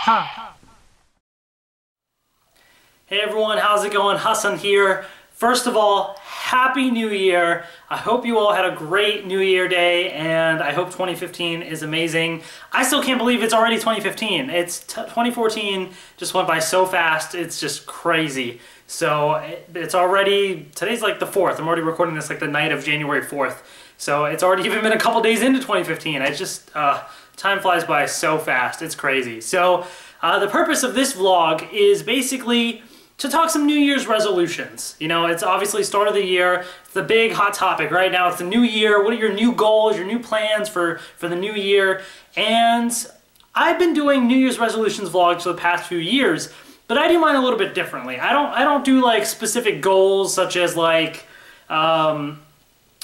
Hey everyone, how's it going? Hassan here. First of all, Happy New Year. I hope you all had a great New Year day, and I hope 2015 is amazing. I still can't believe it's already 2015. 2014 just went by so fast, it's just crazy. So it's already, today's like the 4th. I'm already recording this like the night of January 4th. So it's already even been a couple days into 2015. It's just, time flies by so fast, it's crazy. So the purpose of this vlog is basically to talk some New Year's resolutions. You know, it's obviously start of the year. It's the big hot topic right now. It's the new year. What are your new goals, your new plans for the new year? And I've been doing New Year's resolutions vlogs for the past few years, but I do mine a little bit differently. I don't do like specific goals such as like,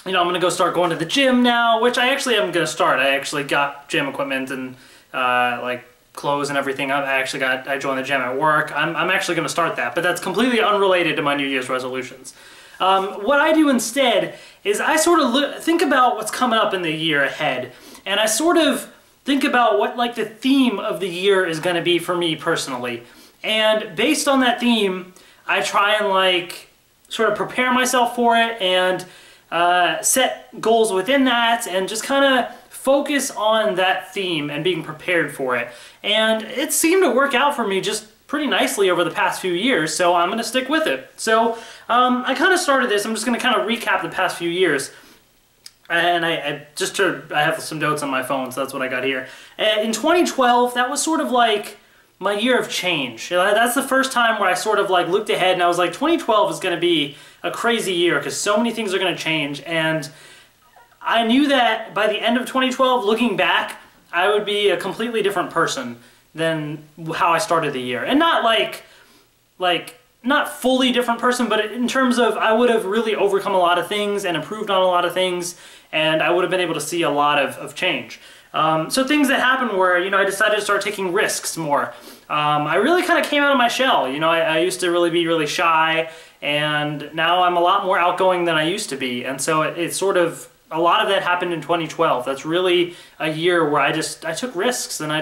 you know, I'm gonna go start going to the gym now, which I actually am gonna start. I actually got gym equipment and like clothes and everything. I joined the gym at work. I'm actually going to start that, but that's completely unrelated to my New Year's resolutions. What I do instead is I sort of think about what's coming up in the year ahead, and I sort of think about what like the theme of the year is going to be for me personally. And based on that theme, I try and like sort of prepare myself for it and set goals within that and just kind of focus on that theme and being prepared for it. And it seemed to work out for me just pretty nicely over the past few years, so I'm going to stick with it. So I kind of started this, I'm just going to kind of recap the past few years. And I have some notes on my phone, so that's what I got here. In 2012, that was sort of like my year of change. That's the first time where I sort of like looked ahead and I was like, 2012 is going to be a crazy year because so many things are going to change. And I knew that by the end of 2012, looking back, I would be a completely different person than how I started the year. And not not fully different person, but in terms of I would have really overcome a lot of things and improved on a lot of things, and I would have been able to see a lot of change. So things that happened were, you know, I decided to start taking risks more. I really kind of came out of my shell. You know, I used to really be really shy, and now I'm a lot more outgoing than I used to be. And so it's sort of, a lot of that happened in 2012. That's really a year where I took risks, and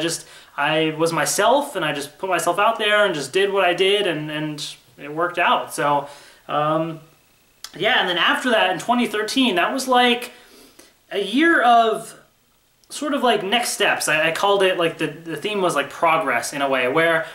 I was myself, and I just put myself out there and just did what I did, and it worked out. So, yeah, and then after that in 2013, that was like a year of sort of like next steps. I called it like the theme was like progress in a way, where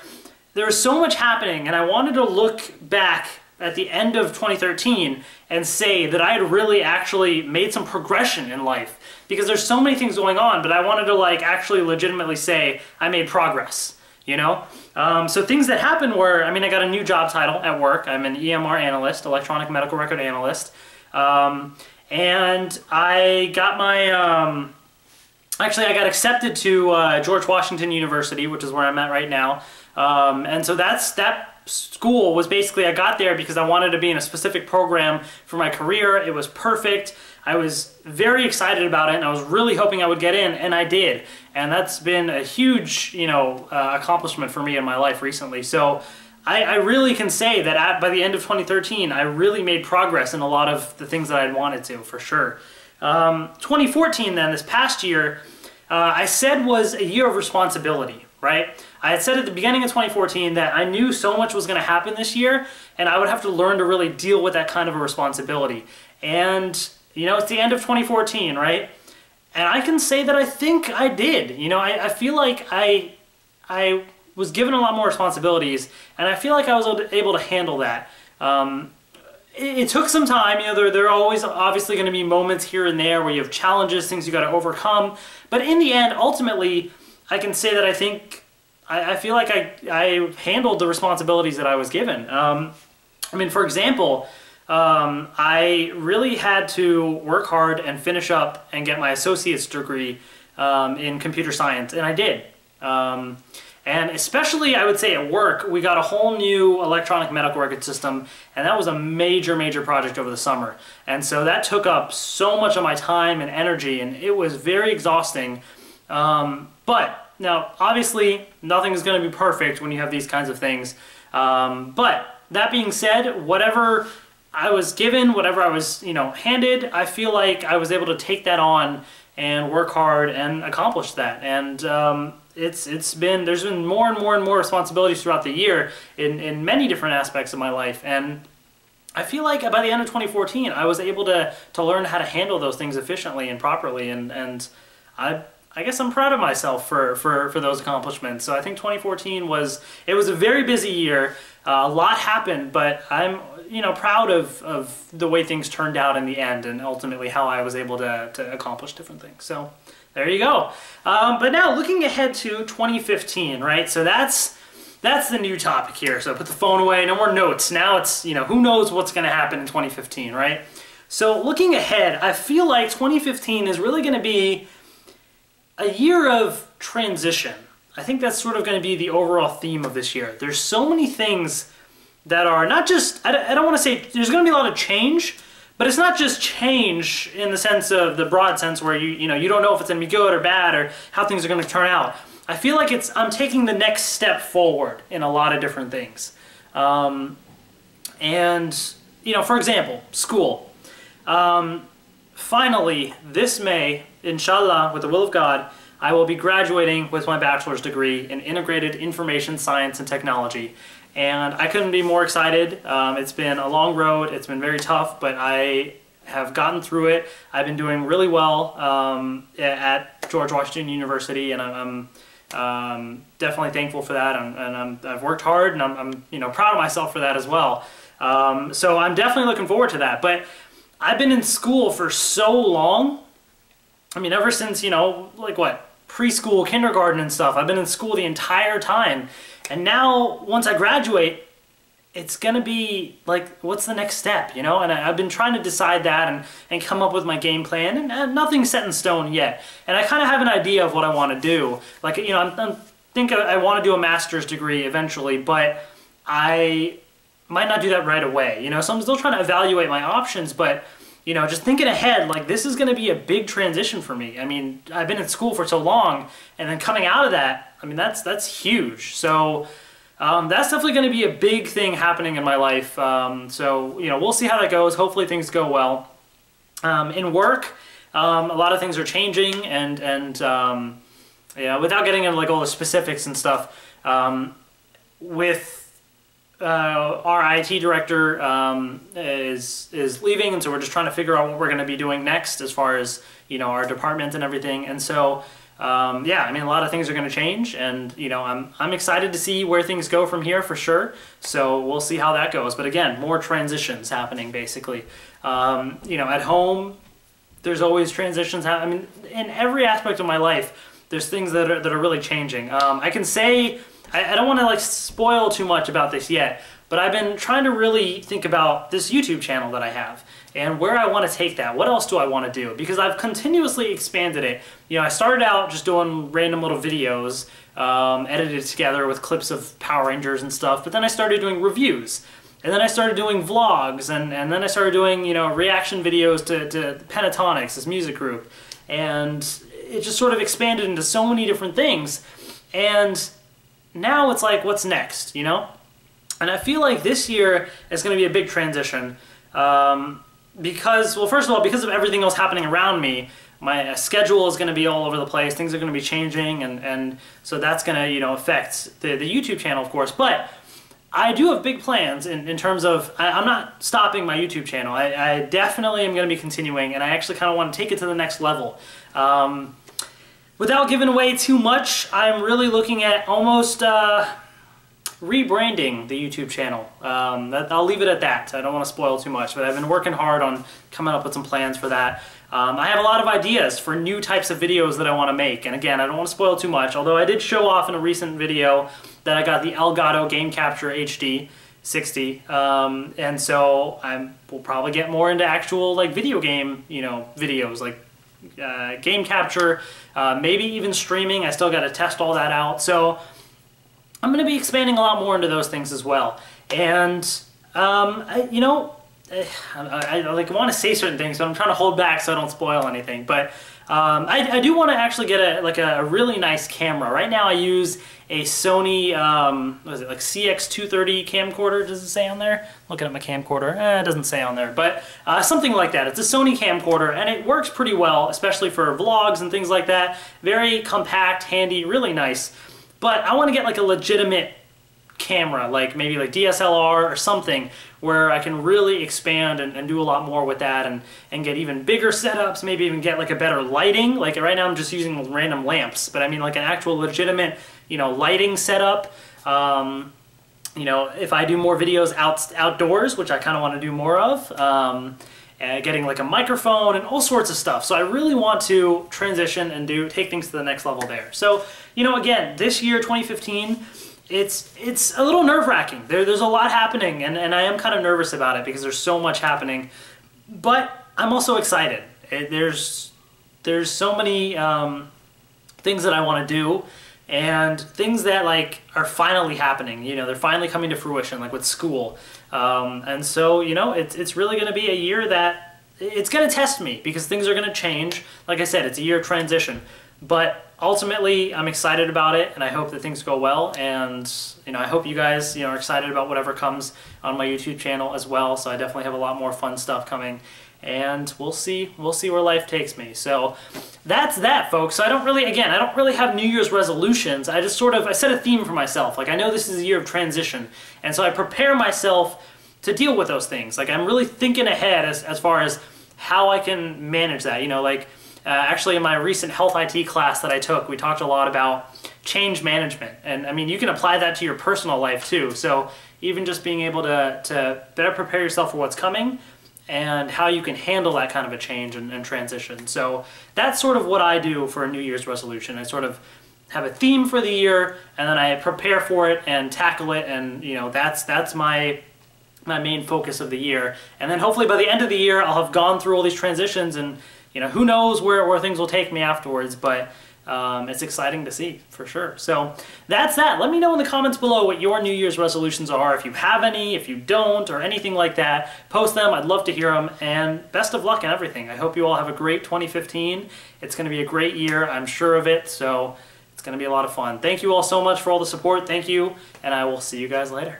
there was so much happening, and I wanted to look back at the end of 2013 and say that I had really actually made some progression in life, because there's so many things going on, but I wanted to like actually legitimately say I made progress, you know? So things that happened were, I mean, I got a new job title at work. I'm an EMR analyst, electronic medical record analyst, and I got my, actually I got accepted to George Washington University, which is where I'm at right now, and so that school was basically, I got there because I wanted to be in a specific program for my career. It was perfect. I was very excited about it, and I was really hoping I would get in, and I did. And that's been a huge, you know, accomplishment for me in my life recently. So I really can say that by the end of 2013, I really made progress in a lot of the things that I'd wanted to, for sure. 2014 then, this past year, I said was a year of responsibility, right? I had said at the beginning of 2014 that I knew so much was going to happen this year, and I would have to learn to really deal with that kind of a responsibility. And, you know, it's the end of 2014, right? And I can say that I think I did. You know, I feel like I was given a lot more responsibilities, and I feel like I was able to handle that. It took some time. You know, there are always obviously going to be moments here and there where you have challenges, things you got to overcome. But in the end, ultimately, I can say that I feel like I handled the responsibilities that I was given. I mean, for example, I really had to work hard and finish up and get my associate's degree in computer science, and I did. And especially, I would say at work, we got a whole new electronic medical record system, and that was a major, major project over the summer. And so that took up so much of my time and energy, and it was very exhausting. But now, obviously, nothing is going to be perfect when you have these kinds of things. But that being said, whatever I was given, whatever I was, you know, handed, I feel like I was able to take that on and work hard and accomplish that. And there's been more and more and more responsibilities throughout the year in many different aspects of my life. And I feel like by the end of 2014, I was able to learn how to handle those things efficiently and properly. And I guess I'm proud of myself for those accomplishments. So I think 2014 was a very busy year. A lot happened, but I'm proud of the way things turned out in the end, and ultimately how I was able to accomplish different things. So there you go. But now looking ahead to 2015, right? So that's the new topic here. So put the phone away, no more notes. Now it's, who knows what's going to happen in 2015, right? So looking ahead, I feel like 2015 is really going to be a year of transition. I think that's sort of going to be the overall theme of this year. There's so many things that are not just, I don't want to say, there's going to be a lot of change, but it's not just change in the sense of the broad sense where you don't know if it's going to be good or bad or how things are going to turn out. I feel like I'm taking the next step forward in a lot of different things. For example, school. Finally, this May, inshallah, with the will of God, I will be graduating with my bachelor's degree in Integrated Information Science and Technology. And I couldn't be more excited. It's been a long road. It's been very tough, but I have gotten through it. I've been doing really well at George Washington University, and I'm definitely thankful for that. I've worked hard, and I'm proud of myself for that as well. So I'm definitely looking forward to that. But I've been in school for so long. I mean, ever since, preschool, kindergarten and stuff. I've been in school the entire time. And now, once I graduate, it's going to be like, what's the next step, And I've been trying to decide that and come up with my game plan, and nothing's set in stone yet. And I kind of have an idea of what I want to do. Like, I think I want to do a master's degree eventually, but I might not do that right away, So I'm still trying to evaluate my options, but just thinking ahead, like, this is going to be a big transition for me. I mean, I've been in school for so long, and then coming out of that, I mean, that's huge. So that's definitely going to be a big thing happening in my life. So we'll see how that goes. Hopefully things go well. In work, a lot of things are changing, and without getting into like all the specifics and stuff, with our IT director is leaving, and so we're just trying to figure out what we're going to be doing next as far as our department and everything. And so yeah, I mean, a lot of things are going to change, and I'm excited to see where things go from here for sure. So we'll see how that goes. But again, more transitions happening basically. At home, there's always transitions. I mean, in every aspect of my life, there's things that are really changing. I can say, I don't want to like spoil too much about this yet, but I've been trying to really think about this YouTube channel that I have and where I want to take that. What else do I want to do? Because I've continuously expanded it. I started out just doing random little videos, edited together with clips of Power Rangers and stuff, but then I started doing reviews. And then I started doing vlogs, and then I started doing, reaction videos to Pentatonics, this music group. And it just sort of expanded into so many different things. And now it's like, what's next, And I feel like this year is going to be a big transition. Because, well, first of all, because of everything else happening around me, my schedule is going to be all over the place. Things are going to be changing, and so that's going to, affect the YouTube channel, of course. But I do have big plans in terms of, I'm not stopping my YouTube channel. I definitely am going to be continuing, and I actually kind of want to take it to the next level. Without giving away too much, I'm really looking at almost rebranding the YouTube channel. I'll leave it at that. I don't want to spoil too much, but I've been working hard on coming up with some plans for that. I have a lot of ideas for new types of videos that I want to make, and again, I don't want to spoil too much, although I did show off in a recent video that I got the Elgato Game Capture HD 60, and so we'll probably get more into actual like video game, videos like game capture, maybe even streaming. I still got to test all that out, so I'm going to be expanding a lot more into those things as well. And I want to say certain things, but I'm trying to hold back so I don't spoil anything. But I do want to actually get a really nice camera. Right now I use a Sony, what is it, like CX230 camcorder, does it say on there? Looking at my camcorder, it doesn't say on there, but something like that. It's a Sony camcorder, and it works pretty well, especially for vlogs and things like that. Very compact, handy, really nice. But I want to get like a legitimate camera, like maybe like DSLR or something, where I can really expand and do a lot more with that, and get even bigger setups, maybe even get like a better lighting. Like right now I'm just using random lamps, but I mean like an actual legitimate, you know, lighting setup. You know, if I do more videos outdoors, which I kind of want to do more of, getting like a microphone and all sorts of stuff. So I really want to transition and take things to the next level there. So, you know, again, this year, 2015, it's a little nerve-wracking. There's a lot happening, and I am kind of nervous about it because there's so much happening. But I'm also excited. There's so many things that I want to do, and things that like are finally happening. You know, they're finally coming to fruition, like with school. And so, you know, it's really going to be a year that it's going to test me because things are going to change. Like I said, it's a year of transition. But ultimately, I'm excited about it, and I hope that things go well. And you know, I hope you guys, you know, are excited about whatever comes on my YouTube channel as well. So I definitely have a lot more fun stuff coming, and we'll see where life takes me. So that's that, folks. So I don't really have New Year's resolutions. I just I set a theme for myself. Like I know this is a year of transition, and so I prepare myself to deal with those things. Like I'm really thinking ahead as far as how I can manage that. You know, like. Actually, in my recent health IT class that I took, we talked a lot about change management. And I mean, you can apply that to your personal life too. So even just being able to better prepare yourself for what's coming and how you can handle that kind of a change and transition. So that's sort of what I do for a New Year's resolution. I sort of have a theme for the year, and then I prepare for it and tackle it. And you know, that's my main focus of the year. And then hopefully by the end of the year, I'll have gone through all these transitions, and you know, who knows where things will take me afterwards, but it's exciting to see, for sure. So that's that. Let me know in the comments below what your New Year's resolutions are, if you have any, if you don't, or anything like that. Post them. I'd love to hear them, and best of luck in everything. I hope you all have a great 2015. It's going to be a great year. I'm sure of it, so it's going to be a lot of fun. Thank you all so much for all the support. Thank you, and I will see you guys later.